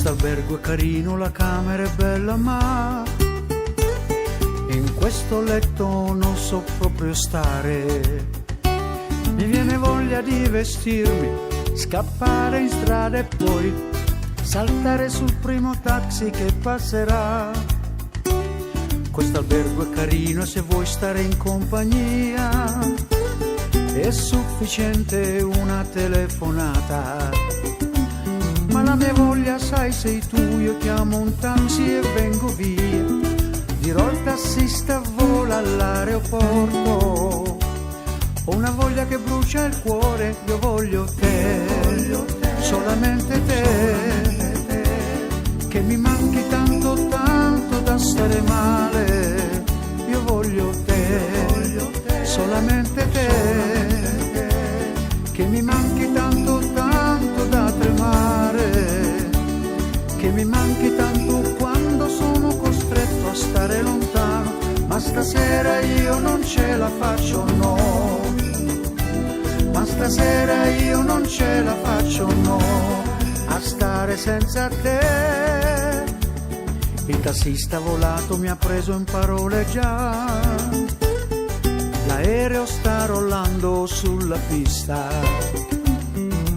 Quest'albergo è carino, la camera è bella, ma in questo letto non so proprio stare. Mi viene voglia di vestirmi, scappare in strada e poi saltare sul primo taxi che passerà. Quest'albergo è carino se vuoi stare in compagnia, è sufficiente una telefonata. Ma la mia voglia sai sei tu, io chiamo un taxi e vengo via. Dirò al tassista vola all'aeroporto. Ho una voglia che brucia il cuore, io voglio te, solamente te, che mi manchi tanto tanto da stare male. Io voglio te, solamente te, che mi manchi tanto tanto da tremare, che mi manchi tanto quando sono costretto a stare lontano. Ma stasera io non ce la faccio, no. Ma stasera io non ce la faccio, no, a stare senza te. Il tassista volato mi ha preso in parole già. L'aereo sta rollando sulla pista.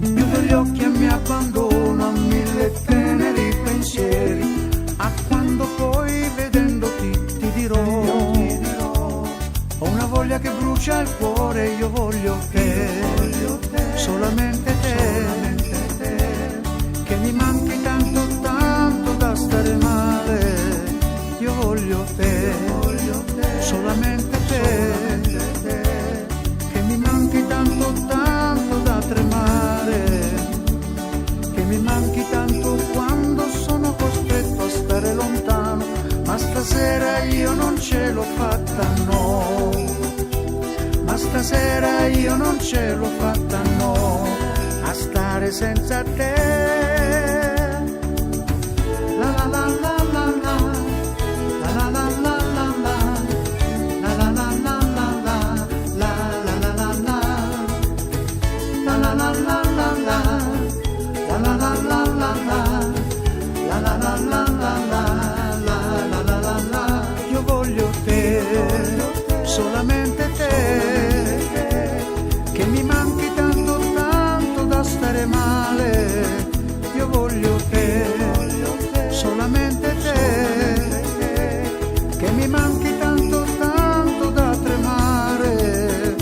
Chiudo gli occhi e mi abbandono a mille teneri pensieri, a quando poi vedendoti ti dirò. Ho una voglia che brucia il cuore, io voglio te, solamente te, che mi manchi tanto tanto da stare male. Io voglio te, solamente te, che mi manchi tanto tanto da tremare, che mi manchi tanto quando sono costretto a stare lontano. Ma stasera io non ce l'ho fatta, no. Ma stasera io non ce l'ho fatta, no, a stare senza te. La la la la la la, la la la la la la, la la la la la la, la la la la la, la la la la la la, la la la la la la, la la la la la. Io voglio te, solamente te, che mi manchi tanto tanto da stare male. Io voglio te, solamente te, che mi manchi tanto tanto da tremare,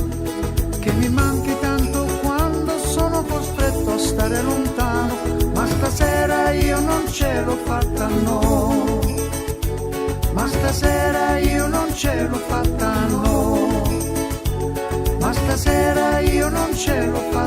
che mi manchi tanto quando sono costretto a stare lontano. Ma stasera io non ce l'ho fatta, no. Ma stasera io non ce l'ho fatta, no. Ma stasera io non ce l'ho fatta.